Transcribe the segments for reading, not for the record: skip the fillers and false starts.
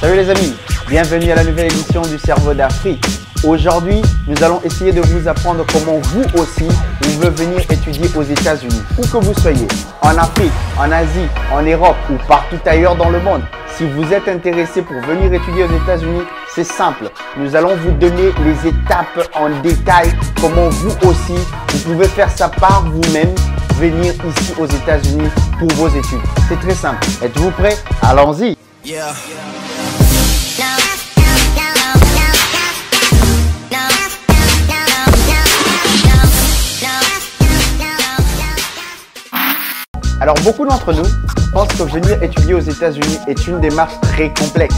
Salut les amis, bienvenue à la nouvelle édition du Cerveau d'Afrique. Aujourd'hui, nous allons essayer de vous apprendre comment vous aussi, vous pouvez venir étudier aux États-Unis. Où que vous soyez, en Afrique, en Asie, en Europe ou partout ailleurs dans le monde. Si vous êtes intéressé pour venir étudier aux États-Unis, c'est simple. Nous allons vous donner les étapes en détail, comment vous aussi, vous pouvez faire ça par vous-même, venir ici aux États-Unis pour vos études. C'est très simple. Êtes-vous prêts? Allons-y. Yeah. Alors, beaucoup d'entre nous pensent que venir étudier aux États-Unis est une démarche très complexe.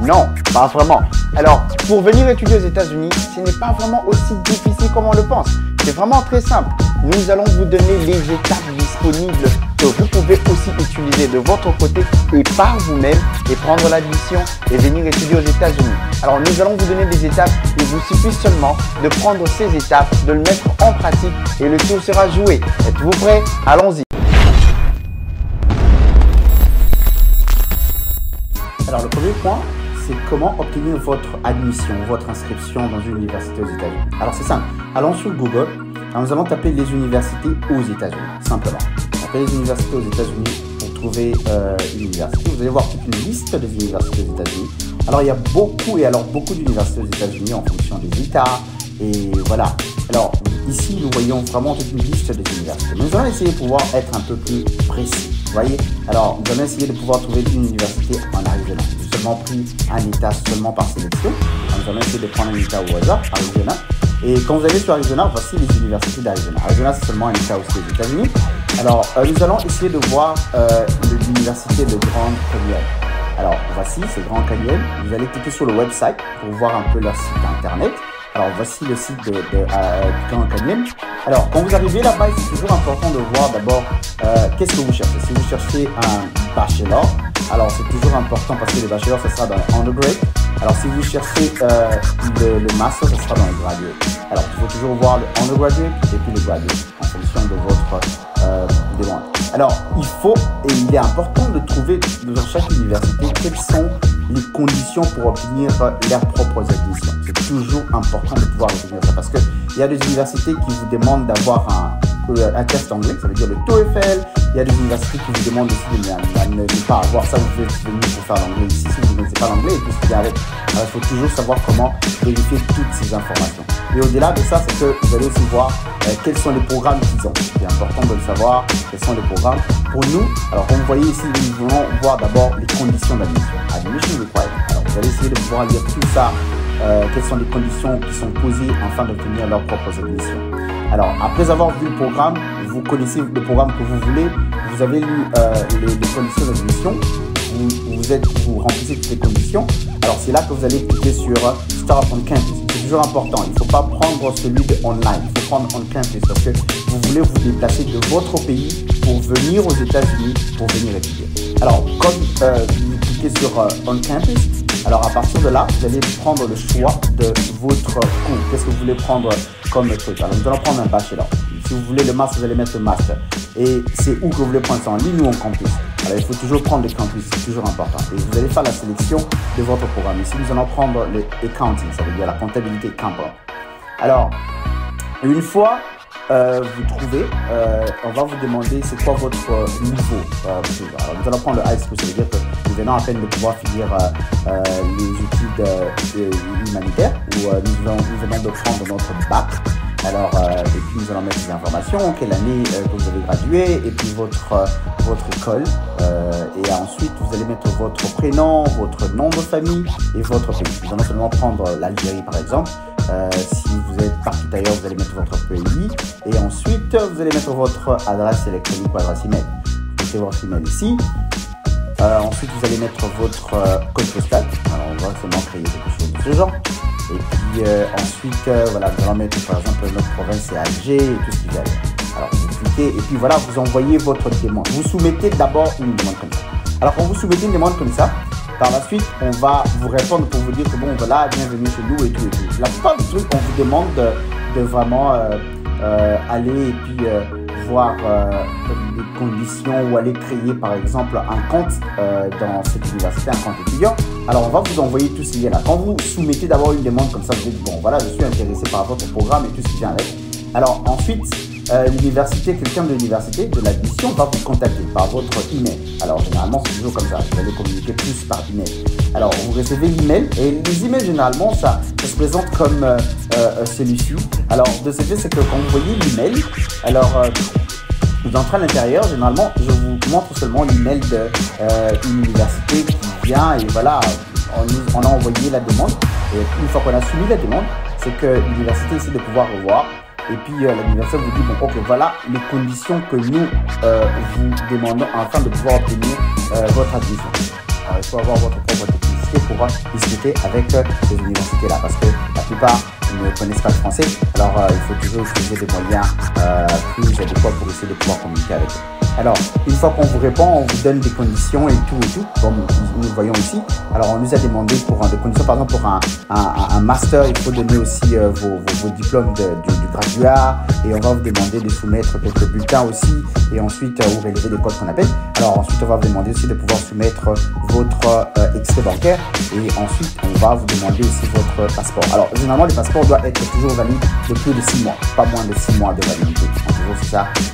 Non, pas vraiment. Alors, pour venir étudier aux États-Unis, ce n'est pas vraiment aussi difficile comme on le pense. C'est vraiment très simple. Nous allons vous donner les étapes disponibles que vous pouvez aussi utiliser de votre côté et par vous-même et prendre l'admission et venir étudier aux États-Unis. Alors, nous allons vous donner des étapes. Il vous suffit seulement de prendre ces étapes, de le mettre en pratique et le tour sera joué. Êtes-vous prêts? Allons-y. Alors, le premier point, c'est comment obtenir votre admission, votre inscription dans une université aux États-Unis. Alors, c'est simple. Allons sur Google. Alors, nous allons taper les universités aux États-Unis, simplement. Tapez les universités aux États-Unis pour trouver une université. Vous allez voir toute une liste des universités aux États-Unis. Alors, il y a beaucoup d'universités aux États-Unis en fonction des États. Et voilà. Alors, ici, nous voyons vraiment toute une liste des universités. Nous allons essayer de pouvoir être un peu plus précis. Vous voyez? Alors, nous allons essayer de pouvoir trouver une université en Arizona. J'ai seulement pris un État seulement par sélection. Alors, nous allons essayer de prendre un État au hasard, Arizona. Et quand vous allez sur Arizona, voici les universités d'Arizona. Arizona, c'est seulement un État aussi aux États-Unis. Alors, nous allons essayer de voir l'université de Grand Canyon. Alors, voici, c'est Grand Canyon. Vous allez cliquer sur le website pour voir un peu leur site internet. Alors, voici le site de Grand Canyon. Alors, quand vous arrivez là-bas, c'est toujours important de voir d'abord qu'est-ce que vous cherchez. Si vous cherchez un bachelor, alors c'est toujours important parce que le bachelor, ce sera dans l'undergrad. Alors, si vous cherchez le master, ce sera dans le graduate. Alors, il faut toujours voir le undergraduate et puis le graduate en fonction de votre demande. Alors, il est important de trouver dans chaque université quelles sont les conditions pour obtenir leurs propres admissions. C'est toujours important de pouvoir obtenir ça parce qu'il y a des universités qui vous demandent d'avoir un test anglais, ça veut dire le TOEFL. Il y a des universités qui vous demandent aussi de ne pas avoir ça. Vous pouvez venir pour faire l'anglais ici si vous ne connaissez pas l'anglais et tout ce qui arrive. Alors, il faut toujours savoir comment vérifier toutes ces informations. Et au-delà de ça, c'est que vous allez aussi voir quels sont les programmes qu'ils ont. C'est important de le savoir, quels sont les programmes. Pour nous, alors comme vous voyez ici, nous voulons voir d'abord les conditions d'admission. Admission requirement. Alors, vous allez essayer de pouvoir lire tout ça. Quelles sont les conditions qui sont posées afin d'obtenir leurs propres admissions. Alors, après avoir vu le programme, vous connaissez le programme que vous voulez, vous avez lu les conditions d'admission, vous remplissez toutes les conditions. Alors, c'est là que vous allez cliquer sur Start on Campus. C'est toujours important. Il ne faut pas prendre celui de online. Il faut prendre on campus parce que vous voulez vous déplacer de votre pays pour venir aux États-Unis pour venir étudier. Alors, comme vous cliquez sur on campus, alors à partir de là, vous allez prendre le choix de votre cours. Qu'est-ce que vous voulez prendre comme truc? Alors, nous allons prendre un bachelor. Si vous voulez le master, vous allez mettre le master. Et c'est où que vous voulez prendre ça, en ligne ou en campus? Alors, il faut toujours prendre le campus, c'est toujours important. Et vous allez faire la sélection de votre programme. Ici, nous allons prendre le accounting, ça veut dire la comptabilité comptable. Alors, une fois vous trouvez, on va vous demander c'est quoi votre niveau. Alors, nous allons prendre le high school, ça veut dire que nous venons à peine de pouvoir finir les études humanitaires ou nous venons de prendre notre bac. Alors, et puis nous allons mettre des informations, quelle année que vous avez gradué, et puis votre école. Et ensuite, vous allez mettre votre prénom, votre nom de famille et votre pays. Nous allons seulement prendre l'Algérie, par exemple. Si vous êtes parti ailleurs, vous allez mettre votre pays. Et ensuite, vous allez mettre votre adresse électronique ou adresse email. Vous mettez votre email ici. Ensuite, vous allez mettre votre code postal. Alors, on va seulement créer quelque chose de ce genre. Et puis ensuite, voilà, nous allons mettre par exemple notre province, c'est Alger et tout ce qui va. Alors, vous cliquez et puis voilà, vous envoyez votre demande. Vous soumettez d'abord une demande comme ça. Alors, quand vous soumettez une demande comme ça, par la suite, on va vous répondre pour vous dire que bon, voilà, bienvenue chez nous et tout et tout. La plupart du truc, on vous demande de vraiment aller et puis voir les conditions ou aller créer par exemple un compte dans cette université, un compte étudiant. Alors on va vous envoyer tous ces liens-là. Quand vous soumettez d'abord une demande comme ça, vous dites bon voilà, je suis intéressé par votre programme et tout ce qui vient avec. Alors ensuite, l'université, quelqu'un de l'université, de l'admission va vous contacter par votre email. Alors généralement c'est toujours comme ça, vous allez communiquer plus par email. Alors vous recevez l'email et les emails généralement ça se présente comme celui-ci. Alors de ce fait c'est que quand vous voyez l'email, alors vous entrez à l'intérieur, généralement je vous montre seulement l'email d'une université qui vient et voilà, on a envoyé la demande et une fois qu'on a soumis la demande, c'est que l'université essaie de pouvoir revoir. Et puis l'université vous dit, bon ok, voilà les conditions que nous vous demandons afin de pouvoir obtenir votre admission. Alors il faut avoir votre propre technicité pour discuter avec ces universités-là parce que la plupart ne connaissent pas le français. Alors il faut toujours utiliser des moyens plus adéquats pour essayer de pouvoir communiquer avec eux. Alors, une fois qu'on vous répond, on vous donne des conditions et tout, comme nous voyons ici. Alors, on nous a demandé pour des conditions, par exemple, pour un master, il faut donner aussi vos diplômes du graduat et on va vous demander de soumettre quelques bulletins aussi et ensuite vous relever des codes qu'on appelle. Alors, ensuite, on va vous demander aussi de pouvoir soumettre votre extrait bancaire et ensuite, on va vous demander aussi votre passeport. Alors, généralement, les passeports doivent être toujours valides de plus de 6 mois, pas moins de 6 mois de validité.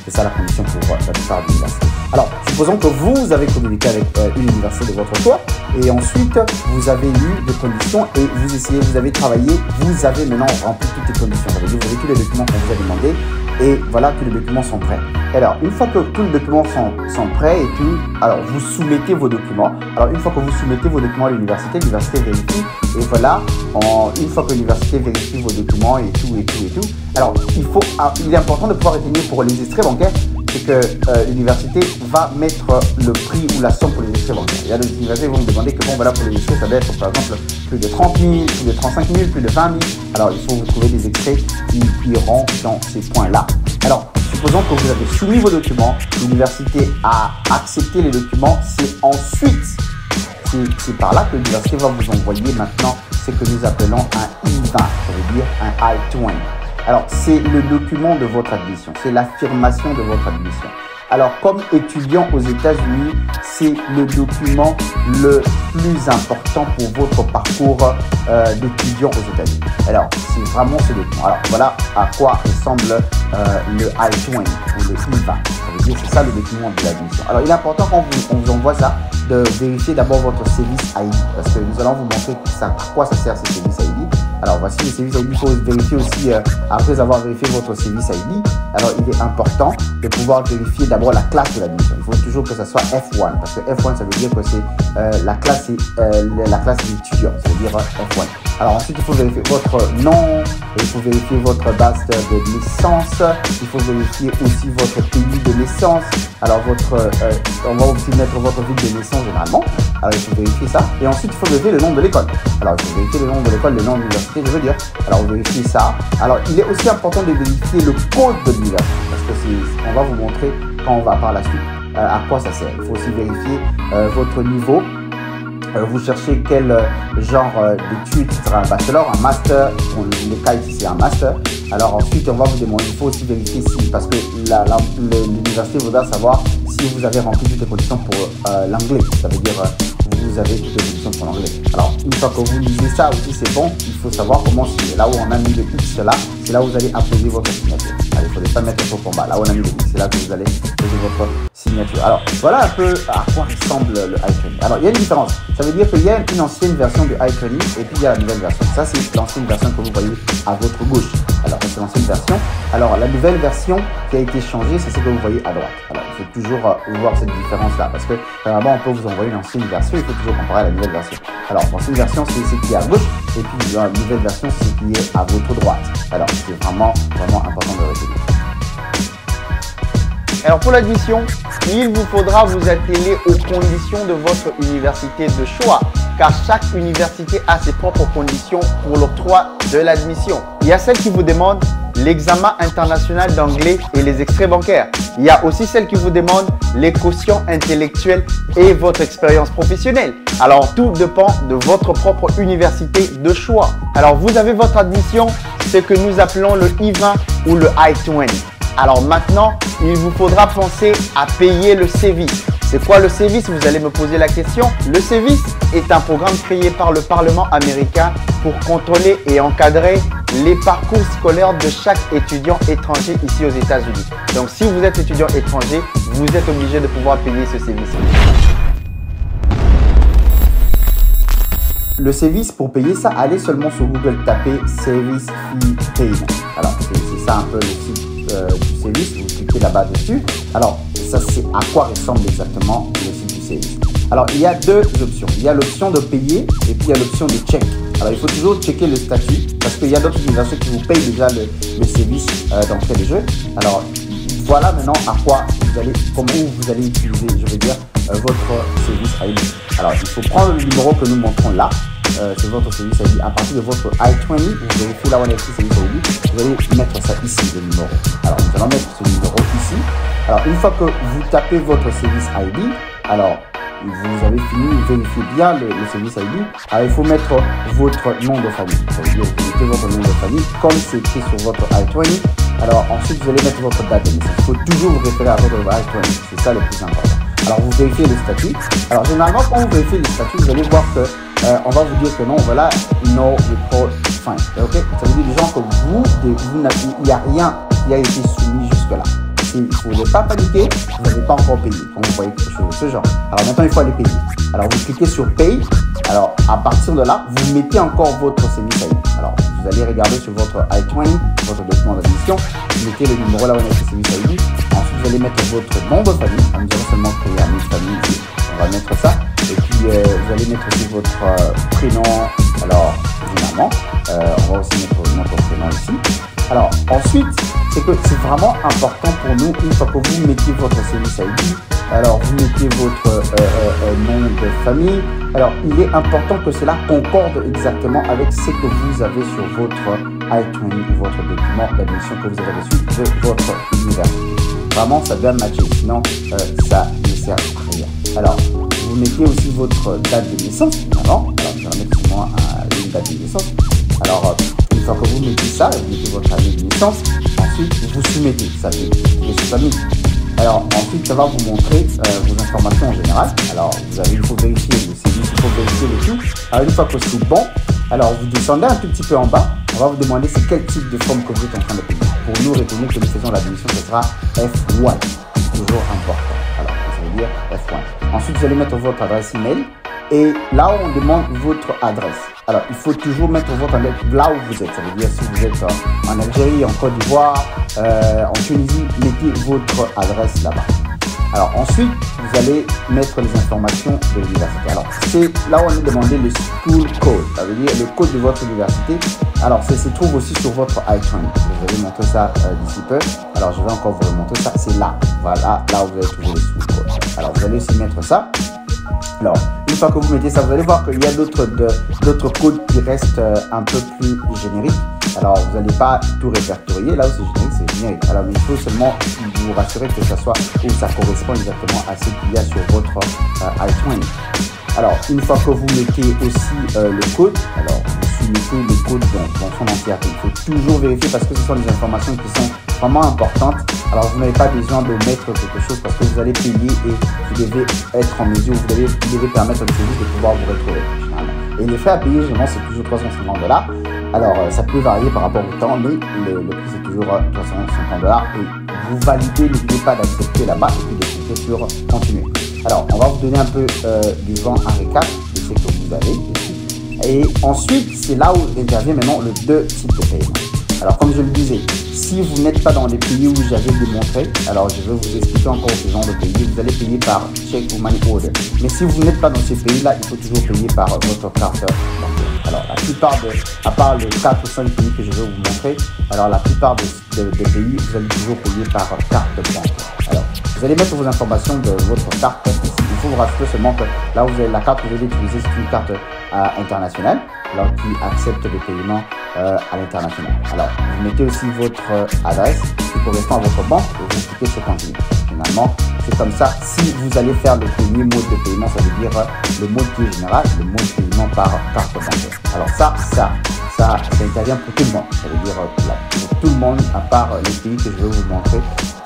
C'est ça la condition pour la plupart des universités. Alors, supposons que vous avez communiqué avec une université de votre choix et ensuite vous avez eu des conditions et vous avez travaillé, vous avez maintenant rempli toutes les conditions. Ça veut dire que vous avez tous les documents qu'on vous a demandé et voilà, tous les documents sont prêts. Alors, une fois que tous les documents sont prêts et tout, alors vous soumettez vos documents. Alors, une fois que vous soumettez vos documents à l'université vérifie et voilà, une fois que l'université vérifie vos documents et tout, alors il est important de pouvoir retenir pour les extraits bancaires, c'est que l'université va mettre le prix ou la somme pour les extraits bancaires. Il y a des universités qui vont me demander que bon voilà, pour les extraits ça doit être par exemple plus de 30 000, plus de 35 000, plus de 20 000. Alors il faut vous trouver des extraits qui iront dans ces points-là. Alors supposons que vous avez soumis vos documents, l'université a accepté les documents, c'est par là que l'université va vous envoyer maintenant ce que nous appelons un I-20, ça veut dire un I-20. Alors, c'est le document de votre admission, c'est l'affirmation de votre admission. Alors, comme étudiant aux États-Unis, c'est le document le plus important pour votre parcours d'étudiant aux États-Unis. Alors, c'est vraiment ce document. Alors, voilà à quoi ressemble le I-20 ou le I-20. Ça veut dire c'est ça le document de l'admission. Alors, il est important quand on vous envoie ça, de vérifier d'abord votre service ID parce que nous allons vous montrer à quoi ça sert ce service ID. Alors voici le service ID, il faut vérifier aussi après avoir vérifié votre service ID. Alors il est important de pouvoir vérifier d'abord la classe de l'admission. Il faut toujours que ça soit F1 parce que F1 ça veut dire que c'est la classe d'étudiant, ça veut dire F1. Alors ensuite il faut vérifier votre nom, et il faut vérifier votre base de naissance, il faut vérifier aussi votre pays de naissance. Alors on va aussi mettre votre ville de naissance généralement. Alors il faut vérifier ça. Et ensuite il faut vérifier le nom de l'école. Alors il faut vérifier le nom de l'école, le nom de l'université je veux dire. Alors vous vérifiez ça. Alors il est aussi important de vérifier le code de l'université. Parce que on va vous montrer quand on va par la suite à quoi ça sert. Il faut aussi vérifier votre niveau. Vous cherchez quel genre d'études, un bachelor, un master, le cas ici c'est un master. Alors ensuite on va vous demander, il faut aussi vérifier si, parce que l'université voudra savoir si vous avez rempli toutes les conditions pour l'anglais, ça veut dire vous avez toutes les conditions pour l'anglais. Alors une fois que vous lisez ça aussi c'est bon, il faut savoir comment signer. Là où on a mis le X là, c'est là où vous allez apposer votre signature. Alors, il ne faut pas mettre trop combat. Là où on a mis le X, c'est là que vous allez poser votre signature. Alors voilà un peu à quoi ressemble le I-20. Alors il y a une différence. Ça veut dire qu'il y a une ancienne version du I-20 et puis il y a la nouvelle version. Ça c'est l'ancienne version que vous voyez à votre gauche. Alors c'est l'ancienne version. Alors la nouvelle version qui a été changée, c'est ce que vous voyez à droite. Alors il faut toujours voir cette différence là parce que vraiment on peut vous envoyer une ancienne version, il faut toujours comparer à la nouvelle version. Alors l'ancienne version c'est ce qui est à gauche et puis la nouvelle version c'est ce qui est à votre droite. Alors c'est vraiment important de retenir. Alors pour l'admission, il vous faudra vous atteler aux conditions de votre université de choix, car chaque université a ses propres conditions pour l'octroi de l'admission. Il y a celle qui vous demande l'examen international d'anglais et les extraits bancaires. Il y a aussi celle qui vous demande les quotients intellectuels et votre expérience professionnelle. Alors tout dépend de votre propre université de choix. Alors vous avez votre admission, ce que nous appelons le I-20 ou le I-20. Alors maintenant, il vous faudra penser à payer le service. C'est quoi le service? Vous allez me poser la question. Le service est un programme créé par le Parlement américain pour contrôler et encadrer les parcours scolaires de chaque étudiant étranger ici aux États-Unis. Donc si vous êtes étudiant étranger, vous êtes obligé de pouvoir payer ce service. Le service, pour payer ça, allez seulement sur Google, tapez Service Fee Payment. Alors, c'est ça un peu le site du service. Vous cliquez là-bas dessus. Alors, ça, c'est à quoi ressemble exactement le site du service. Alors, il y a deux options. Il y a l'option de payer et puis il y a l'option de check. Alors, il faut toujours checker le statut parce qu'il y a d'autres universités qui vous payent déjà le service d'entrée de jeu. Alors, voilà maintenant comment vous allez utiliser, je veux dire, votre service ID. Alors, il faut prendre le numéro que nous montrons là. C'est votre service ID. À partir de votre I-20, vous vérifiez là où on a écrit service ID. Vous allez mettre ça ici, le numéro. Alors, nous allons mettre ce numéro ici. Alors, une fois que vous tapez votre service ID, alors, vous avez fini, vérifiez bien le service ID. Alors, il faut mettre votre nom de famille. Ça veut dire que vous mettez votre nom de famille comme c'est écrit sur votre I-20. Alors, ensuite, vous allez mettre votre date de naissance. Il faut toujours vous référer à votre I-20. C'est ça le plus important. Alors, vous vérifiez le statut. Alors, généralement, quand vous vérifiez le statut, vous allez voir que on va vous dire que non, voilà, no report fine. Ok? Ça veut dire des gens que il n'y a rien qui a été soumis jusque-là. Il ne faut pas paniquer, vous n'avez pas encore payé. Quand vous voyez quelque chose de ce genre. Alors, maintenant, il faut aller payer. Alors, vous cliquez sur Pay. Alors, à partir de là, vous mettez encore votre service ID. Alors, vous allez regarder sur votre I-20, votre document d'admission. Vous mettez le numéro là où on a écrit service ID. Ensuite, vous allez mettre votre nom de famille. Nous allons seulement créer un nom de famille ici. On va mettre ça. Et puis, vous allez mettre aussi votre prénom. Alors, généralement, on va aussi mettre notre prénom ici. Alors, ensuite, c'est vraiment important pour nous, une fois que vous mettez votre service ID, alors vous mettez votre nom de famille. Alors, il est important que cela concorde exactement avec ce que vous avez sur votre I-20 ou votre document d'admission que vous avez reçu de votre université. Vraiment, ça doit matcher, sinon ça ne sert à rien. Alors, vous mettez aussi votre date de naissance, alors je vais mettre sur moi une date de naissance. Alors, une fois que vous mettez ça, vous mettez votre année de naissance, ensuite vous soumettez, ça fait sur famille. Alors, ensuite, ça va vous montrer vos informations en général. Alors, il faut vérifier le service, il faut vérifier le tout. Alors, une fois que c'est bon, alors vous descendez un tout petit peu en bas, on va vous demander c'est quel type de forme que vous êtes en train de payer. Pour nous retenir que nous faisons l'admission, ce sera F1, toujours important. Alors, ça veut dire F1. Ensuite, vous allez mettre votre adresse email. Et là où on demande votre adresse, alors il faut toujours mettre votre adresse là où vous êtes. Ça veut dire si vous êtes en Algérie, en Côte d'Ivoire, en Tunisie, mettez votre adresse là-bas. Alors ensuite, vous allez mettre les informations de l'université. Alors c'est là où on est demandé le school code, ça veut dire le code de votre université. Alors ça se trouve aussi sur votre I-20. Je vais vous montrer ça d'ici peu. Alors je vais encore vous montrer ça. C'est là, voilà, là où vous allez trouver le school code. Alors vous allez aussi mettre ça. Alors, une fois que vous mettez ça, vous allez voir qu'il y a d'autres codes qui restent un peu plus génériques. Alors, vous n'allez pas tout répertorier. Là où c'est générique. Alors, mais il faut seulement vous rassurer que ça soit où ça correspond exactement à ce qu'il y a sur votre I-20. Alors, une fois que vous mettez aussi le code, alors vous soumettez le code dans son entièreté. Il faut toujours vérifier parce que ce sont des informations qui sont vraiment importantes. Alors, vous n'avez pas besoin de mettre quelque chose parce que vous allez payer et vous devez être en mesure, vous devez permettre au service de pouvoir vous retrouver. Et les frais à payer, généralement, c'est toujours $350. Alors, ça peut varier par rapport au temps, mais le prix, c'est toujours $350. Et vous validez, n'oubliez pas d'accepter là-bas et puis de cliquer sur continuer. Alors, on va vous donner un peu du vent à récap de ce que vous avez ici. Et ensuite, c'est là où intervient maintenant le deux types de paiement. Alors, comme je le disais, si vous n'êtes pas dans les pays où j'avais démontré, alors je vais vous expliquer encore ce genre de pays. Vous allez payer par check ou money order. Mais si vous n'êtes pas dans ces pays-là, il faut toujours payer par votre carte bancaire. Alors, la plupart à part les 4 ou 5 pays que je vais vous montrer, alors la plupart des pays, vous allez toujours payer par carte bancaire. Alors, vous allez mettre vos informations de votre carte ici. Il faut vous rassurer seulement que là où vous avez la carte que vous allez utiliser, c'est une carte internationale, alors qui accepte les paiements à l'international. Alors, vous mettez aussi votre adresse qui correspond à votre banque et vous cliquez sur continuer. Finalement, c'est comme ça. Si vous allez faire le premier mode de paiement, ça veut dire le mode qui est général, le mode de paiement par carte bancaire. Alors ça intervient pour tout le monde. Ça veut dire tout le monde, à part les pays que je vais vous montrer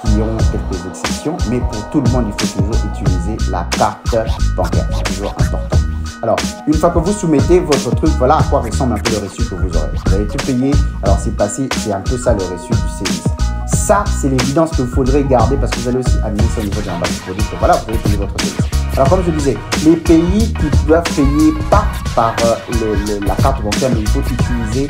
qui ont quelques exceptions, mais pour tout le monde, il faut toujours utiliser la carte bancaire. C'est toujours important. Alors, une fois que vous soumettez votre truc, voilà à quoi ressemble un peu le reçu que vous aurez. Vous avez tout payé, alors c'est passé, c'est un peu ça le reçu du service. Ça, c'est l'évidence que vous faudrez garder parce que vous allez aussi amener ça au niveau de l'ambassade pour dire que voilà, vous allez payer votre service. Alors, comme je disais, les pays qui doivent payer pas par la carte bancaire, mais il faut utiliser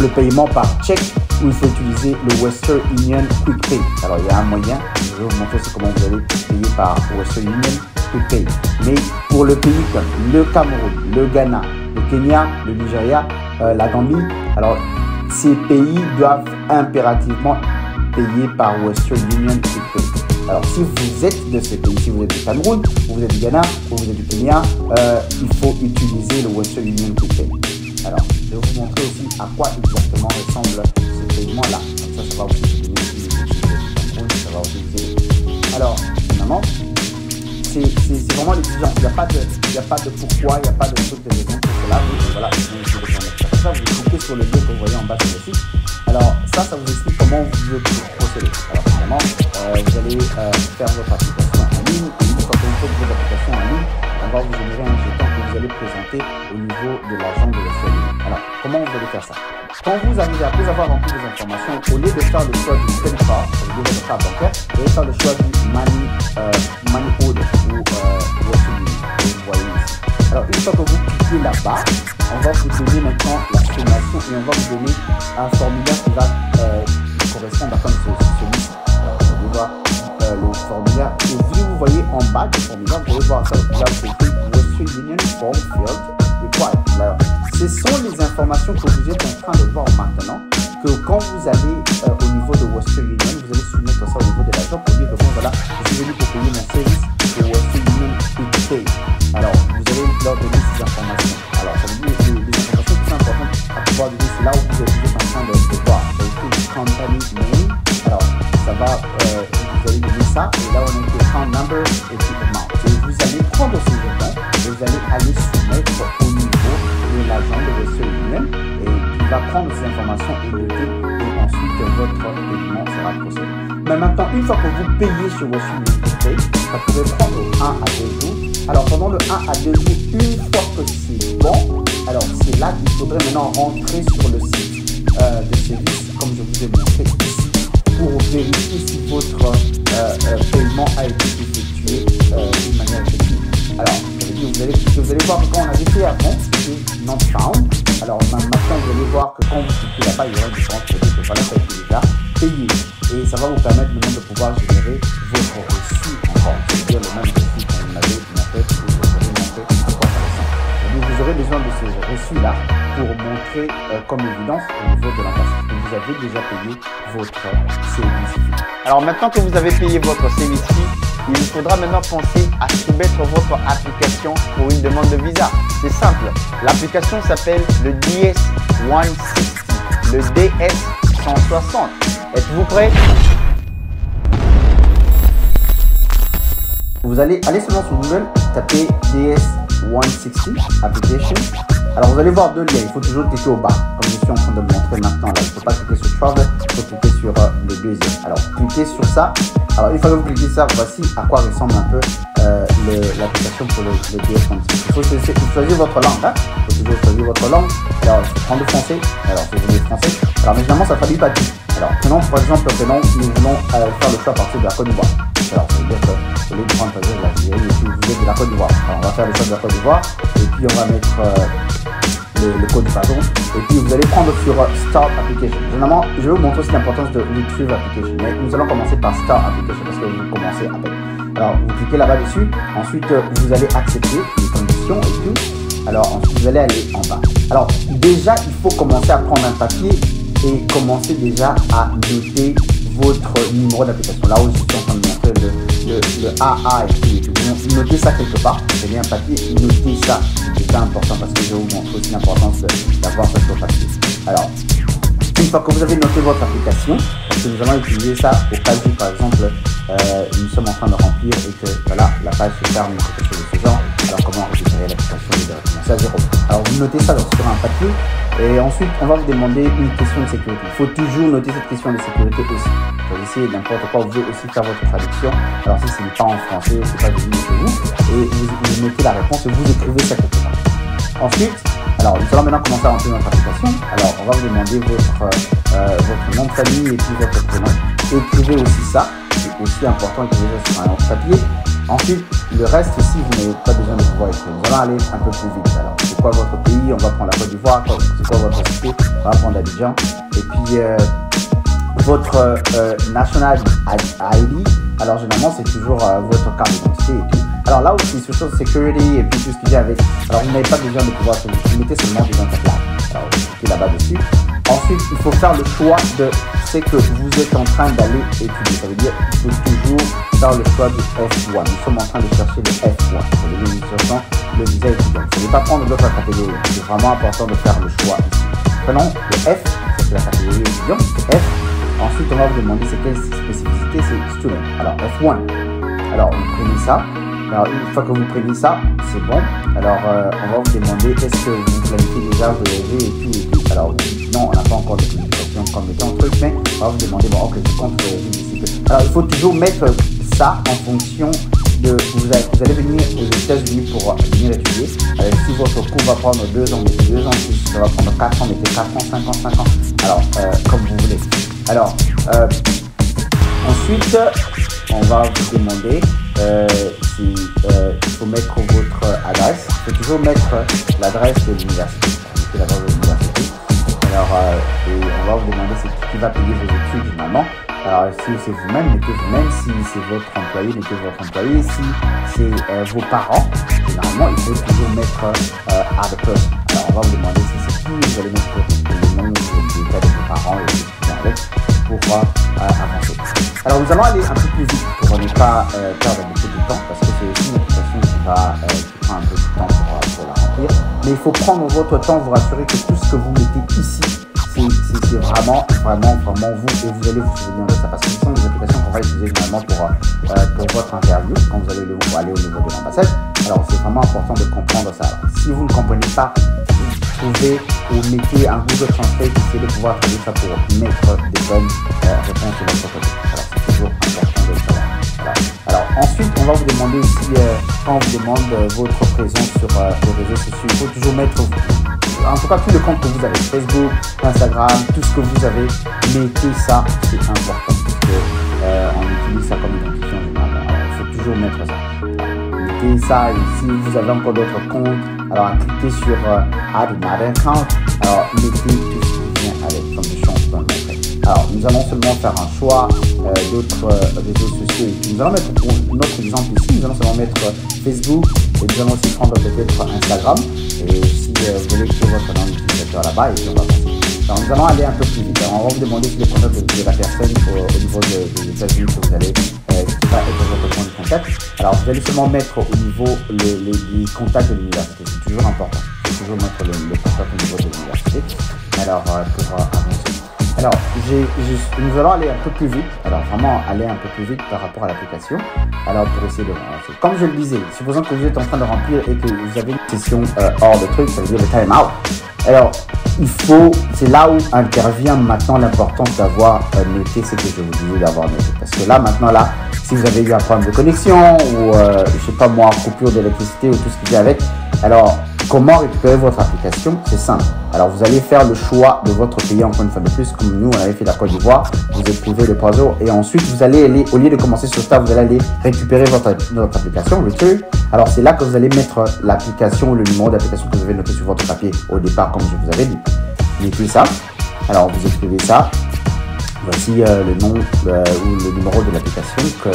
le paiement par chèque ou il faut utiliser le Western Union Quick Pay. Alors, il y a un moyen, je vais vous montrer aussi comment vous allez payer par Western Union Quick Pay. Mais pour le pays comme le Cameroun, le Ghana, le Kenya, le Nigeria, la Gambie, alors ces pays doivent impérativement payer par Western Union Quick Pay. Alors, si vous êtes de ces pays, si vous êtes du Cameroun, ou vous êtes du Ghana, ou vous êtes du Kenya, il faut utiliser le Western Union Quick Pay. Alors, je vais vous montrer aussi à quoi exactement ressemble ce paiement-là. Comme ça va aussi vous donner ça va aussi vous aider. Alors, finalement, c'est vraiment l'exigence. Il n'y a pas de pourquoi, il n'y a pas de truc de raison pour cela. Voilà, ça, vous cliquez sur le lien que vous voyez en bas sur le site. Alors, ça vous explique comment vous devez procéder. Alors, évidemment, vous allez faire votre application en ligne. Une fois que vous faites votre application en ligne, on va vous générer un jeton que vous allez présenter au niveau de l'agent de Western Union. Alors, comment vous allez faire ça? Quand vous arrivez, après avoir rempli les informations, au lieu de faire le choix du credit card, de votre carte bancaire, vous allez faire le choix du money order ou Western Union, que vous voyez ici. Alors, une fois que vous cliquez là-bas, on va vous donner maintenant la sommation et on va vous donner un formulaire qui va correspondre à comme celui-ci. Alors, vous allez voir le formulaire. Et vous voyez en bas du formulaire, vous allez voir ça. Là, c'est écrit Western Union Form Field Required. Alors, ce sont les informations que vous êtes en train de voir maintenant. Que quand vous allez au niveau de Western Union, vous allez soumettre ça au niveau de l'agent pour dire que bon, voilà, je suis venu pour payer mon service de Western Union Quick Pay. Alors, vous allez leur donner ces informations. Alors, ça veut dire que les informations qui sont importantes à pouvoir donner, c'est là où vous êtes en train de voir. Ça veut dire company name. Alors, ça va, vous allez donner ça. Et là, on a écrit account number et puis amount. Et vous allez prendre ces jetons et vous allez aller soumettre au niveau de l'agent de Western Union. Et il va prendre ces informations et noter. Et ensuite, votre paiement sera procédé. Mais maintenant, une fois que vous payez sur Western Union Quick Pay, ça pourrait prendre 1 à 2 jours. Alors, pendant le 1 à 2 jours, une fois que c'est bon, alors c'est là qu'il faudrait maintenant rentrer sur le site de service, comme je vous ai montré ici, pour vérifier si votre paiement a été effectué d'une manière effective. Alors, vous allez voir que quand on avait fait avant, c'était not found. Alors, maintenant, vous allez voir que quand vous cliquez là-bas, il y aura une différence qui que voilà, ça a été déjà payé. Et ça va vous permettre maintenant de pouvoir générer votre reçu encore. C'est-à-dire le même reçu qu'on avait montré, que vous avez montré à quoi ça ressemble. Donc, vous aurez besoin de ces reçus-là pour montrer comme évidence au niveau de l'ambassade que vous avez déjà payé votre service fee. Alors, maintenant que vous avez payé votre service fee, il vous faudra maintenant penser à soumettre votre application pour une demande de visa. C'est simple. L'application s'appelle le DS-160, le DS-160. Êtes-vous prêts? Vous allez aller seulement sur Google, taper DS-160 Application. Alors, vous allez voir deux liens. Il faut toujours cliquer au bas, comme je suis en train de le montrer maintenant. Là, il ne faut pas cliquer sur Travel, il faut cliquer sur le deuxième. Alors, cliquez sur ça. Alors, une fois que vous cliquez sur ça, voici à quoi ressemble un peu l'application pour le DS-160. Il faut choisir votre langue. Hein. Il faut toujours choisir votre langue. Alors, je vais prendre le français. Alors, si vous voulez le français. Alors, mais généralement, ça ne traduit pas tout. Alors, prenons, par exemple, nous voulons faire le choix à partir de la Côte d'Ivoire. Alors, ça veut dire que au lieu de prendre par exemple l'Algérie, et puis vous êtes de la Côte d'Ivoire. Alors, on va faire le choix de la Côte d'Ivoire. Et puis, on va mettre le code, pardon. Et puis, vous allez prendre sur Start Application. Généralement, je vais vous montrer aussi l'importance de Retrieve Application. Mais nous allons commencer par Start Application parce que vous commencez avec. Alors, vous cliquez là-bas dessus. Ensuite, vous allez accepter les conditions et tout. Alors, ensuite, vous allez aller en bas. Alors, déjà, il faut commencer à prendre un papier et commencer déjà à noter votre numéro d'application. Là où je suis en train de montrer le AA et tout. Notez ça quelque part. Prenez un papier, notez ça. C'est déjà important parce que je vais vous montrer aussi l'importance d'avoir votre papier. Alors, une fois que vous avez noté votre application, parce que nous allons utiliser ça au cas où, par exemple, nous sommes en train de remplir et que voilà, la page se ferme ou quelque chose de ce genre. Alors, comment récupérer l'application directement? C'est à zéro. Alors, vous notez ça sur un papier Et ensuite, on va vous demander une question de sécurité. Il faut toujours noter cette question de sécurité aussi. Vous essayez n'importe quoi, vous pouvez aussi faire votre traduction. Alors si ce n'est pas en français, c'est pas visible chez vous. Et vous mettez la réponse et vous écrivez ça quelque part. Ensuite, alors nous allons maintenant commencer à remplir notre application. Alors on va vous demander votre nom de famille et puis votre prénom. Écrivez aussi ça, c'est aussi important, écrivez ça sur un papier. Ensuite, le reste, si vous n'avez pas besoin de pouvoir écrire, nous allons aller un peu plus vite. Alors, c'est quoi votre pays? On va prendre la Côte d'Ivoire. C'est quoi votre cité? On va prendre Abidjan. Et puis, votre national ID. Alors, généralement, c'est toujours votre carte d'identité et tout. Alors, là aussi, social security et puis tout ce qui vient avec. Alors, vous n'avez pas besoin de pouvoir vous mettez seulement des interplaces. Alors, vous cliquez là-bas dessus. Ensuite, il faut faire le choix de ce que vous êtes en train d'aller étudier. Ça veut dire qu'il faut toujours faire le choix du F1. Nous sommes en train de chercher le F1. Pour l'initiation, le visa étudiant. Vous ne pouvez pas prendre d'autres catégories. C'est vraiment important de faire le choix ici. Prenons le F, c'est la catégorie étudiant, c'est F. Ensuite, on va vous demander c'est quelle spécificité, c'est student. Alors, F1. Alors, vous prenez ça. Alors, une fois que vous prenez ça, c'est bon. Alors, on va vous demander est-ce que vous planifiez déjà voyager et tout. Alors, non, on n'a pas encore de planification comme étant truc, mais on va vous demander, bon, ok, je compte voyager d'ici peu. Alors, il faut toujours mettre ça en fonction de. Vous allez venir aux États-Unis pour venir étudier. Si votre cours va prendre 2 ans, mettez 2 ans. Si ça va prendre 4 ans, mettez 4 ans, 5 ans, 5 ans. Alors, comme vous voulez. Alors, ensuite, on va vous demander il faut mettre votre adresse. Il faut toujours mettre l'adresse de l'université. L'adresse de l'université. Alors, et on va vous demander qui va payer vos études généralement. Alors, si c'est vous-même, mettez vous-même. Si c'est votre employé, mettez votre employé. Si c'est vos parents, généralement, il faut toujours mettre other person. Alors, on va vous demander si c'est qui. Vous allez mettre le nom des cas de vos parents et tout ce qui vient avec pour avancer. Alors, nous allons aller un peu plus vite pour ne pas perdre beaucoup de temps parce que c'est aussi une application qui prend un peu de temps pour la remplir. Mais il faut prendre votre temps, vous rassurer que tout ce que vous mettez ici, c'est vraiment vous et vous allez vous souvenir de ça parce que ce sont des applications qu'on va utiliser généralement pour votre interview quand vous allez aller au niveau de l'ambassade. Alors, c'est vraiment important de comprendre ça. Alors, si vous ne comprenez pas, vous trouvez ou mettez un Google Translate, essayez de pouvoir traduire ça pour mettre des bonnes réponses sur votre côté. Alors, c'est toujours important de le savoir. Voilà. Alors, ensuite, on va vous demander aussi, quand on vous demande votre présence sur les réseaux sociaux, il faut toujours mettre, en tout cas, tous les comptes que vous avez, Facebook, Instagram, tout ce que vous avez, mettez ça, c'est important parce qu'on utilise ça comme identifiant généralement. Alors, il faut toujours mettre ça. Mettez ça, et si vous avez encore d'autres comptes, alors cliquez sur Add another account. Alors, mettez tout ce qui vient avec comme des chances dans le montrer. Alors, nous allons seulement faire un choix d'autres réseaux sociaux. Et nous allons mettre pour notre exemple ici, nous allons seulement mettre Facebook et nous allons aussi prendre peut-être Instagram. Et si vous voulez créer votre nom d'utilisateur là-bas, et puis on va passer. Alors, nous allons aller un peu plus vite. Alors, on va vous demander si les contacts de la personne au niveau des États-Unis que vous allez qui va être votre point de contact. Alors, vous allez seulement mettre au niveau les contacts de l'université. C'est toujours important. Il faut toujours mettre le contact au niveau de l'université. Alors, pour avancer. Alors, nous allons aller un peu plus vite. Alors, vraiment aller un peu plus vite par rapport à l'application. Alors, pour essayer de avancer. Comme je le disais, supposons que vous êtes en train de remplir et que vous avez une session hors de truc, ça veut dire le time out. Alors, c'est là où intervient maintenant l'importance d'avoir noté ce que je vous disais d'avoir noté. Parce que là, maintenant, si vous avez eu un problème de connexion ou, je sais pas moi, coupure d'électricité ou tout ce qui vient avec, alors, comment récupérer votre application? C'est simple. Alors, vous allez faire le choix de votre pays encore une fois de plus, comme nous, on avait fait la Côte d'Ivoire. Vous écrivez le puzzle et ensuite, vous allez aller, au lieu de commencer sur ça, vous allez aller récupérer votre application, Retrieve. Alors, c'est là que vous allez mettre l'application ou le numéro d'application que vous avez noté sur votre papier au départ, comme je vous avais dit. Mettez ça. Alors, vous écrivez ça. Voici le nom ou le numéro de l'application que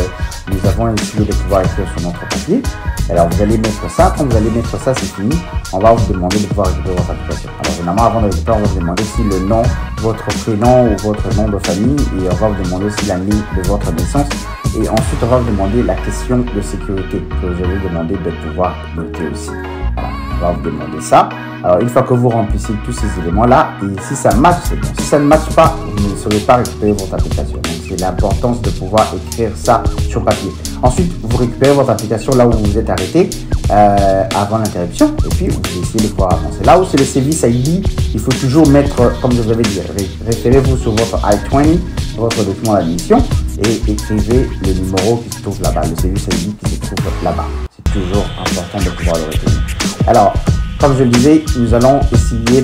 nous avons essayé de pouvoir écrire sur notre papier. Alors, vous allez mettre ça. Quand vous allez mettre ça, c'est fini. On va vous demander de pouvoir récupérer votre application. Alors, généralement, avant de récupérer, on va vous demander si le nom, votre prénom ou votre nom de famille. Et on va vous demander aussi l'année de votre naissance. Et ensuite, on va vous demander la question de sécurité que je vais vous demander de pouvoir noter aussi. Voilà. On va vous demander ça. Alors, une fois que vous remplissez tous ces éléments-là, et si ça match, c'est bon. Si ça ne matche pas, vous ne saurez pas récupérer votre application. Donc, c'est l'importance de pouvoir écrire ça sur papier. Ensuite, vous récupérez votre application là où vous vous êtes arrêté avant l'interruption. Et puis, vous essayez de pouvoir avancer. Là où c'est le Service ID, il faut toujours mettre, comme je vous avais dit, référez-vous sur votre I-20, votre document d'admission, et écrivez le numéro qui se trouve là-bas, le Service ID qui se trouve là-bas. C'est toujours important de pouvoir le retenir. Alors, comme je le disais, nous allons essayer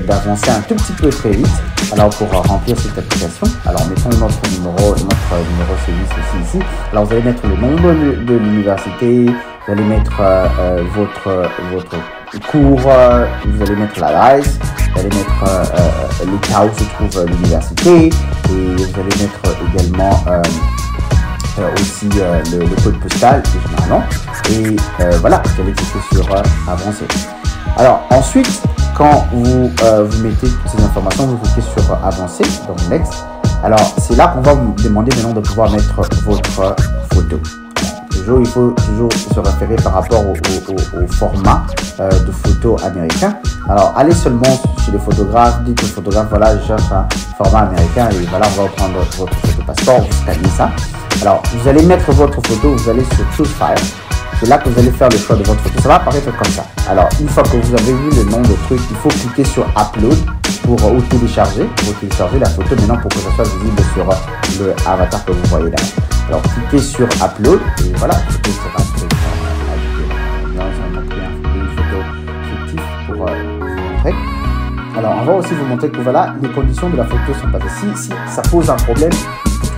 d'avancer un tout petit peu très vite. Alors, pour remplir cette application, alors mettons notre numéro service aussi ici. Alors, vous allez mettre le nom de l'université, vous allez mettre votre cours, vous allez mettre l'adresse, vous allez mettre l'état où se trouve l'université, et vous allez mettre également aussi le code postal généralement, et voilà, vous allez cliquer sur avancer. Alors ensuite, quand vous mettez toutes ces informations, vous cliquez sur avancer, donc next. Alors c'est là qu'on va vous demander maintenant de pouvoir mettre votre photo. Il faut toujours se référer par rapport au format de photo américain. Alors allez seulement chez les photographes, dites au photographe, voilà, je cherche un format américain, et voilà, on va prendre votre photo passeport, vous scannez ça. Alors vous allez mettre votre photo, vous allez sur Choose File. C'est là que vous allez faire le choix de votre photo. Ça va apparaître comme ça. Alors, une fois que vous avez vu le nom de truc, il faut cliquer sur Upload pour télécharger la photo maintenant pour que ça soit visible sur le avatar que vous voyez là. Alors, cliquez sur Upload et voilà, la photo sera ajoutée. Nous allons montrer une photo fictive pour vous montrer. Alors, on va aussi vous montrer que voilà, les conditions de la photo sont passées. Si ça pose un problème,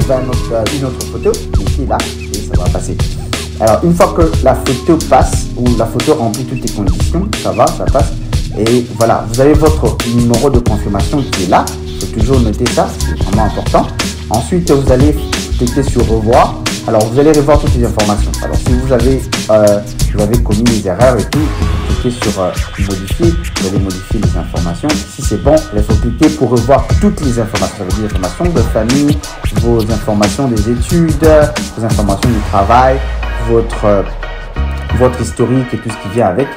vous avez une autre photo, mettez là et ça va passer. Alors, une fois que la photo passe, ou la photo remplit toutes les conditions, ça va, ça passe. Et voilà, vous avez votre numéro de confirmation qui est là. Il faut toujours noter ça, c'est vraiment important. Ensuite, vous allez cliquer sur revoir. Alors, vous allez revoir toutes les informations. Alors, si vous avez commis des erreurs et tout, vous cliquez sur modifier. Vous allez modifier les informations. Si c'est bon, il faut cliquer pour revoir toutes les informations. Ça veut dire les informations de famille, vos informations des études, vos informations du travail, votre historique et tout ce qui vient avec.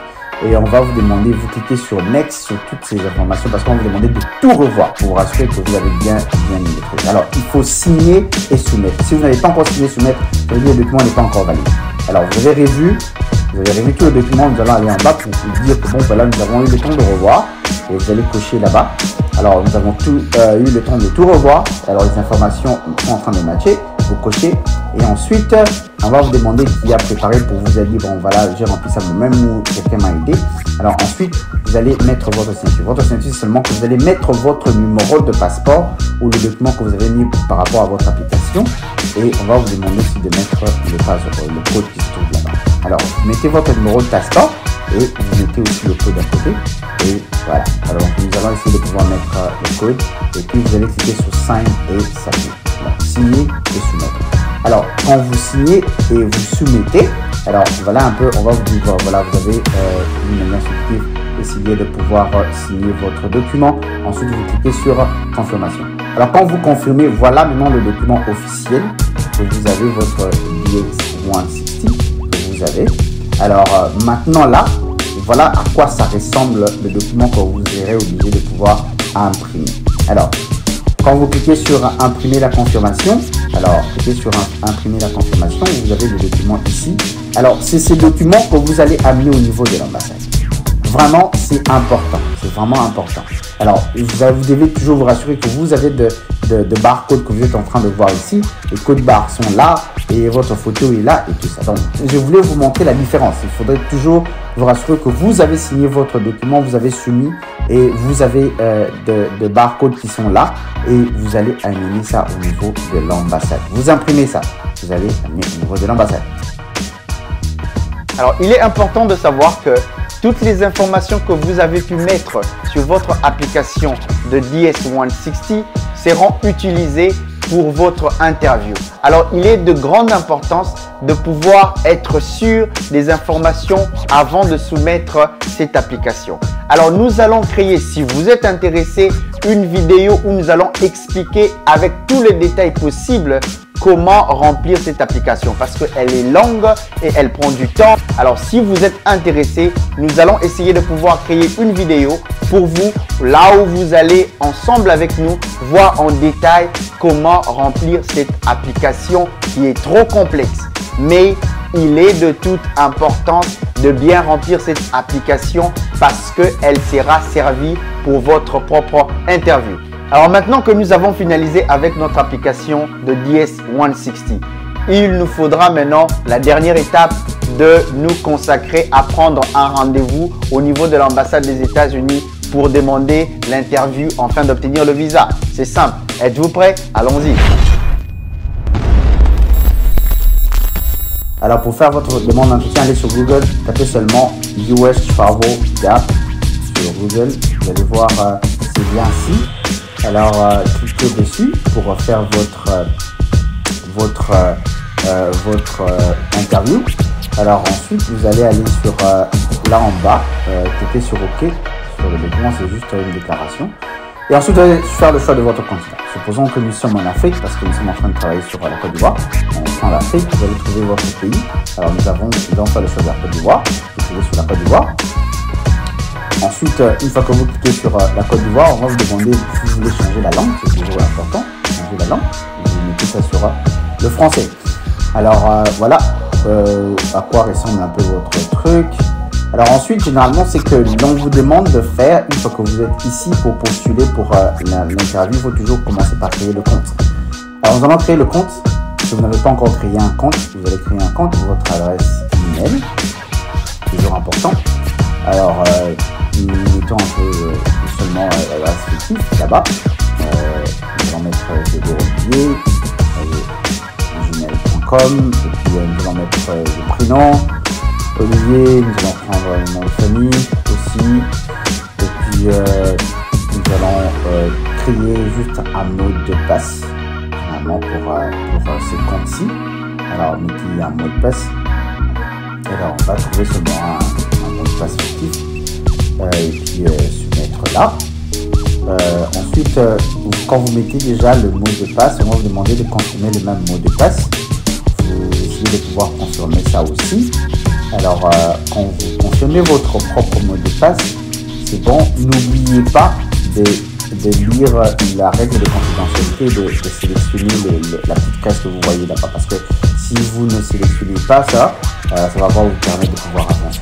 Et on va vous demander, vous cliquez sur Next sur toutes ces informations parce qu'on va vous demander de tout revoir pour vous rassurer que vous avez bien mis les trucs. Alors, il faut signer et soumettre. Si vous n'avez pas encore signé et soumettre, ça veut dire que le document n'est pas encore valide. Alors, vous avez revu tout le document. Nous allons aller en bas pour vous dire que bon, voilà, nous avons eu le temps de revoir. Et vous allez cocher là-bas. Alors, nous avons eu le temps de tout revoir. Alors, les informations sont en train de matcher. Vous cochez. Et ensuite, on va vous demander qui a préparé pour vous dire, bon, voilà, j'ai rempli ça moi-même ou quelqu'un m'a aidé. Alors, ensuite, vous allez mettre votre signature. Votre signature, c'est seulement que vous allez mettre votre numéro de passeport ou le document que vous avez mis par rapport à votre application. Et on va vous demander aussi de mettre le code qui se trouve là-bas. Alors, mettez votre numéro de passeport et vous mettez aussi le code à côté. Et voilà. Alors, nous allons essayer de pouvoir mettre le code. Et puis, vous allez cliquer sur Sign et Submit. Alors, signer et soumettre. Alors, quand vous signez et vous soumettez, alors voilà un peu, on va vous dire, voilà, vous avez une manière instructive, essayez de pouvoir signer votre document. Ensuite, vous cliquez sur confirmation. Alors, quand vous confirmez, voilà maintenant le document officiel que vous avez, votre DS-160 que vous avez. Alors, maintenant là, voilà à quoi ça ressemble le document que vous serez obligé de pouvoir imprimer. Alors, quand vous cliquez sur imprimer la confirmation, alors cliquez sur imprimer la confirmation, vous avez le document ici. Alors, c'est ces documents que vous allez amener au niveau de l'ambassade. Vraiment, c'est important. C'est vraiment important. Alors, vous devez toujours vous rassurer que vous avez de barcodes que vous êtes en train de voir ici. Les codes barres sont là et votre photo est là et tout ça. Donc, je voulais vous montrer la différence. Il faudrait toujours vous rassurer que vous avez signé votre document, vous avez soumis et vous avez de barcodes qui sont là et vous allez amener ça au niveau de l'ambassade. Vous imprimez ça, vous allez amener au niveau de l'ambassade. Alors, il est important de savoir que toutes les informations que vous avez pu mettre sur votre application de DS-160 seront utilisées pour votre interview. Alors, il est de grande importance de pouvoir être sûr des informations avant de soumettre cette application. Alors, nous allons créer, si vous êtes intéressé, une vidéo où nous allons expliquer avec tous les détails possibles comment remplir cette application parce qu'elle est longue et elle prend du temps. Alors, si vous êtes intéressé, nous allons essayer de pouvoir créer une vidéo pour vous, là où vous allez ensemble avec nous voir en détail comment remplir cette application qui est trop complexe. Mais il est de toute importance de bien remplir cette application parce qu'elle sera servie pour votre propre interview. Alors maintenant que nous avons finalisé avec notre application de DS-160, il nous faudra maintenant la dernière étape de nous consacrer à prendre un rendez-vous au niveau de l'ambassade des États-Unis pour demander l'interview afin d'obtenir le visa. C'est simple. Êtes-vous prêts? Allons-y. Alors pour faire votre demande d'entretien, allez sur Google, tapez seulement US Travel Gap sur Google. Vous allez voir ces liens ici. Alors cliquez dessus pour faire votre interview. Alors ensuite vous allez aller sur là en bas, cliquez sur OK. Sur le document, c'est juste une déclaration. Et ensuite, vous allez faire le choix de votre continent. Supposons que nous sommes en Afrique, parce que nous sommes en train de travailler sur la Côte d'Ivoire. On prend l'Afrique, vous allez trouver votre pays. Alors nous allons faire le choix de la Côte d'Ivoire. Vous cliquez sur la Côte d'Ivoire. Ensuite, une fois que vous cliquez sur la Côte d'Ivoire, on va vous demander si vous voulez changer la langue. C'est toujours important, changer la langue. Vous mettez ça sur le français. Alors voilà à quoi ressemble un peu votre truc. Alors ensuite, généralement, c'est que l'on vous demande de faire, une fois que vous êtes ici pour postuler pour l'interview, il faut toujours commencer par créer le compte. Alors nous allons créer le compte. Si vous n'avez pas encore créé un compte, vous allez créer un compte pour votre adresse email. Toujours important. Alors, nous mettons un peu seulement l'adresse fictive là-bas. Nous allons mettre gmail.com et puis nous allons mettre le prénom. Olivier, nous allons prendre le nom de famille aussi, et puis nous allons créer juste un mot de passe, finalement pour ces comptes-ci. Alors, mettez un mot de passe, et alors on va trouver seulement un mot de passe fictif, et puis soumettre là. Ensuite, quand vous mettez déjà le mot de passe, on va vous demander de confirmer le même mot de passe. Vous essayez de pouvoir confirmer ça aussi. Alors, quand vous confirmez votre propre mot de passe, c'est bon. N'oubliez pas de lire la règle de confidentialité, de sélectionner la petite case que vous voyez là-bas. Parce que si vous ne sélectionnez pas ça, ça ne va pas vous permettre de pouvoir avancer.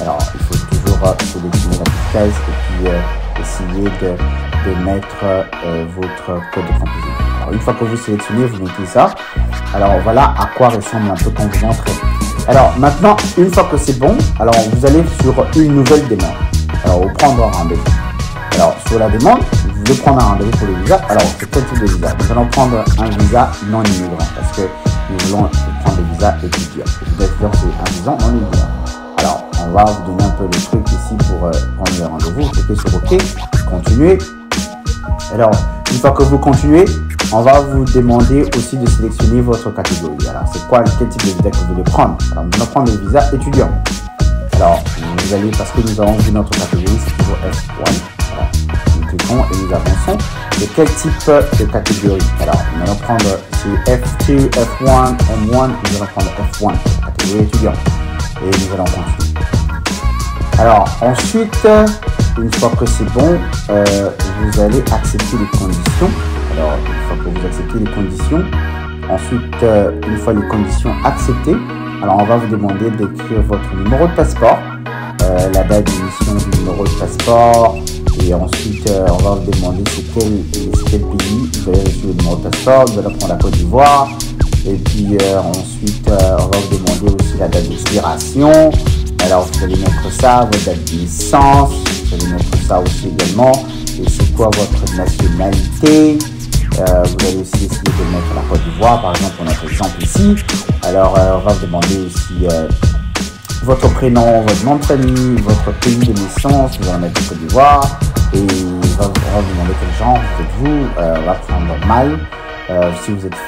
Alors, il faut toujours sélectionner la petite case et puis essayer de mettre votre code de conclusion. Alors, une fois que vous sélectionnez, vous mettez ça. Alors, voilà à quoi ressemble un peu quand vous entrez. Alors maintenant, une fois que c'est bon, alors vous allez sur une nouvelle demande. Alors vous prendre un rendez-vous. Alors sur la demande, vous voulez prendre un rendez-vous pour le visa. Alors c'est quel type de visa? Nous allons prendre un visa non immigrant parce que nous voulons prendre le visa étudiant. Le visa étudiant c'est un visa non immigrant. Alors on va vous donner un peu le truc ici pour prendre le rendez-vous. Cliquez sur OK, continuez. Alors une fois que vous continuez, on va vous demander aussi de sélectionner votre catégorie. Alors, c'est quoi, quel type de visa que vous voulez prendre? Alors, nous allons prendre le visa étudiant. Alors, vous allez, parce que nous avons vu notre catégorie, c'est toujours F1. Voilà. Nous cliquons et nous avançons. De quel type de catégorie? Alors, nous allons prendre F2, F1, M1. Nous allons prendre F1, catégorie étudiant. Et nous allons continuer. Alors, ensuite, une fois que c'est bon, vous allez accepter les conditions. Alors, une fois que vous acceptez les conditions, ensuite, une fois les conditions acceptées, alors on va vous demander d'écrire votre numéro de passeport, la date d'émission du numéro de passeport, et ensuite, on va vous demander c'est quel pays vous avez reçu le numéro de passeport. Vous allez prendre la Côte d'Ivoire, et puis ensuite, on va vous demander aussi la date d'expiration. Alors, vous allez mettre ça, votre date de naissance, vous allez mettre ça aussi également, et c'est quoi votre nationalité. Vous allez aussi essayer de mettre la Côte d'Ivoire, par exemple, pour notre exemple ici. Alors, on va vous demander aussi votre prénom, votre nom de famille, votre pays de naissance. Vous allez mettre la Côte d'Ivoire. Et on va vous demander quel genre êtes-vous. On va prendre normal. Si vous êtes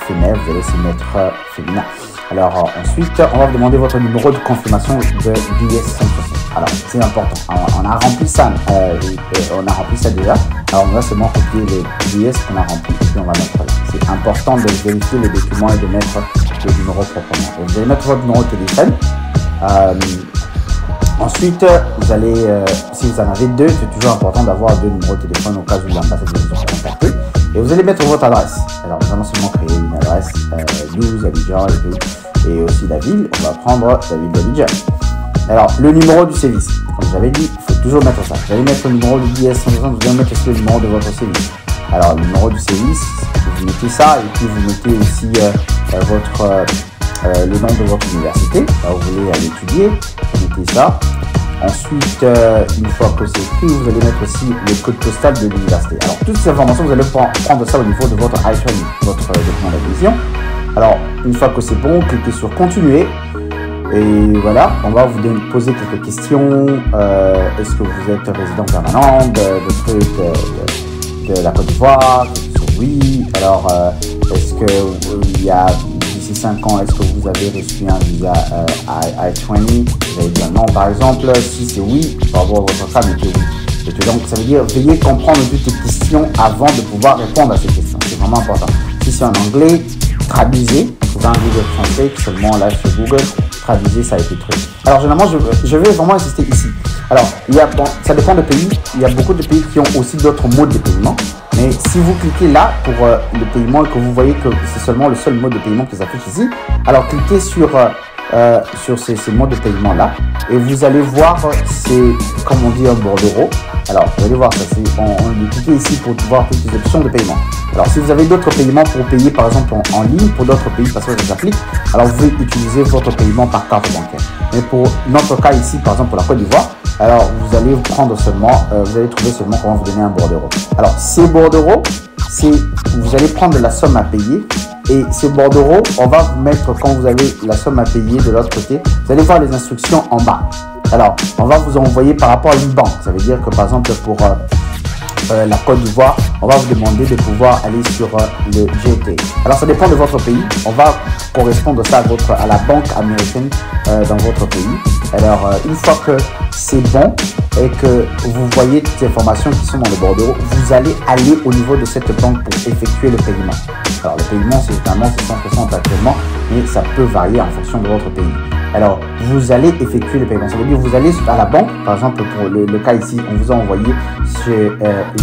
femelle, vous allez aussi mettre féminin. Alors, ensuite, on va vous demander votre numéro de confirmation de DS-160. Alors, c'est important. Alors, on a rempli ça. On a rempli ça déjà. Alors, on va seulement copier les DS qu'on a rempli et puis on va mettre là. C'est important de vérifier les documents et de mettre le numéro proprement. Donc, vous allez mettre votre numéro de téléphone. Ensuite, vous allez, si vous en avez deux, c'est toujours important d'avoir deux numéros de téléphone au cas où l'ambassade vous a contacté. Et vous allez mettre votre adresse. Alors, nous allons seulement créer une adresse 12 Abidjan et aussi la ville. On va prendre la ville d'Abidjan. Alors, le numéro du service. Comme j'avais dit, il faut toujours mettre ça. Vous allez mettre le numéro du DS 160, vous allez mettre aussi le numéro de votre service. Alors, le numéro du service, vous mettez ça et puis vous mettez aussi le nom de votre université. Là où vous voulez aller étudier, vous mettez ça. Ensuite, une fois que c'est écrit, vous allez mettre aussi le code postal de l'université. Alors, toutes ces informations, vous allez prendre ça au niveau de votre I-20, votre document d'admission. Alors, une fois que c'est bon, cliquez sur continuer. Et voilà, on va vous poser quelques questions. Est-ce que vous êtes résident permanent de la Côte d'Ivoire? Oui. Alors, est-ce qu'il y a d'ici 5 ans, est-ce que vous avez reçu un visa I-20? Vous allez dire non, par exemple. Si c'est oui, par rapport à votre femme, mettez oui. Donc, ça veut dire veuillez comprendre toutes les questions avant de pouvoir répondre à ces questions. C'est vraiment important. Si c'est en anglais, traduisez. Trouvez un Google français seulement là sur Google. Traduisez, ça a été traduit. Alors, généralement, je vais vraiment insister ici. Alors, ça dépend des pays. Il y a beaucoup de pays qui ont aussi d'autres modes de paiement. Mais si vous cliquez là pour le paiement et que vous voyez que c'est seulement le seul mode de paiement qui s'affiche ici, alors cliquez sur ces modes de paiement là et vous allez voir, c'est comme on dit un bordereau. Alors, vous allez voir ça, on cliquez ici pour voir toutes les options de paiement. Alors, si vous avez d'autres paiements pour payer par exemple en ligne pour d'autres pays parce que ça s'applique, alors vous pouvez utiliser votre paiement par carte bancaire. Mais pour notre cas ici, par exemple pour la Côte d'Ivoire, alors vous allez prendre seulement, vous allez trouver seulement comment vous donner un bordereau. Alors, ces bordereaux, vous allez prendre la somme à payer et ces bordereaux, on va vous mettre quand vous avez la somme à payer de l'autre côté, vous allez voir les instructions en bas. Alors, on va vous envoyer par rapport à une banque. Ça veut dire que par exemple pour la Côte d'Ivoire, on va vous demander de pouvoir aller sur le GT. Alors, ça dépend de votre pays. On va correspondre ça à la banque américaine dans votre pays. Alors, une fois que c'est bon et que vous voyez toutes les informations qui sont dans le bordereau, vous allez aller au niveau de cette banque pour effectuer le paiement. Alors, le paiement, c'est généralement 160 actuellement, mais ça peut varier en fonction de votre pays. Alors, vous allez effectuer le paiement. Ça veut dire que vous allez à la banque, par exemple, pour le cas ici, on vous a envoyé chez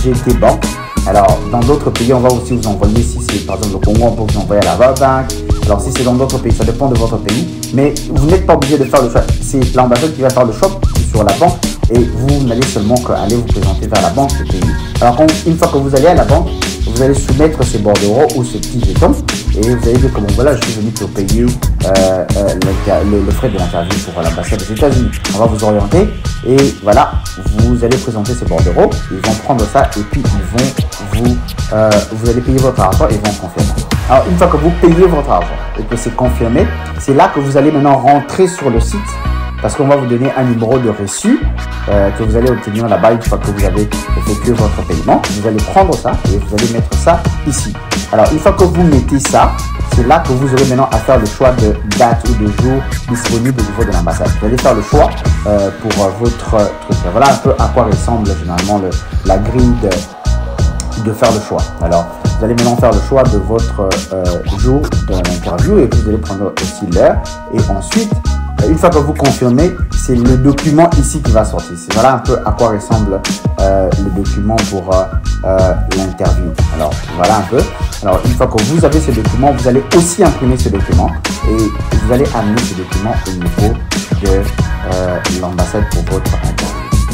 GT Bank. Alors, dans d'autres pays, on va aussi vous envoyer, si c'est par exemple le Congo, on peut vous envoyer à la World Bank. Alors, si c'est dans d'autres pays, ça dépend de votre pays. Mais vous n'êtes pas obligé de faire le choix. C'est l'ambassade qui va faire le choix sur la banque et vous n'allez seulement qu'aller vous présenter vers la banque et payer. Alors, une fois que vous allez à la banque, vous allez soumettre ces bordereaux ou ce petit jeton et vous allez dire comment voilà, je suis venu pour payer le frais de l'interview pour l'ambassade des États-Unis. On va vous orienter et voilà, vous allez présenter ces bordereaux, ils vont prendre ça et puis vous allez payer votre argent et ils vont confirmer. Alors une fois que vous payez votre argent et que c'est confirmé, c'est là que vous allez maintenant rentrer sur le site parce qu'on va vous donner un numéro de reçu que vous allez obtenir là-bas une fois que vous avez effectué votre paiement. Vous allez prendre ça et vous allez mettre ça ici. Alors, une fois que vous mettez ça, c'est là que vous aurez maintenant à faire le choix de date ou de jour disponible au niveau de l'ambassade. Vous allez faire le choix pour votre truc. Voilà un peu à quoi ressemble généralement la grille de faire le choix. Alors, vous allez maintenant faire le choix de votre jour de l'interview et vous allez prendre aussi l'heure. Et ensuite, une fois que vous confirmez, c'est le document ici qui va sortir. C'est voilà un peu à quoi ressemble le document pour l'interview. Alors, voilà un peu. Alors, une fois que vous avez ce document, vous allez aussi imprimer ce document et vous allez amener ce document au niveau de l'ambassade pour votre interview.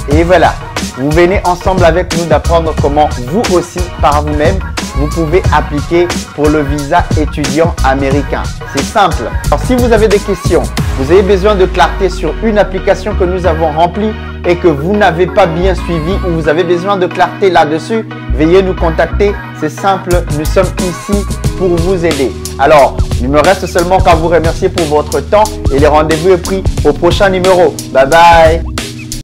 Et voilà, vous venez ensemble avec nous d'apprendre comment vous aussi, par vous-même, vous pouvez appliquer pour le visa étudiant américain. C'est simple. Alors, si vous avez des questions, vous avez besoin de clarté sur une application que nous avons remplie et que vous n'avez pas bien suivi ou vous avez besoin de clarté là-dessus, veuillez nous contacter. C'est simple, nous sommes ici pour vous aider. Alors, il me reste seulement qu'à vous remercier pour votre temps et le rendez-vous est pris au prochain numéro. Bye bye.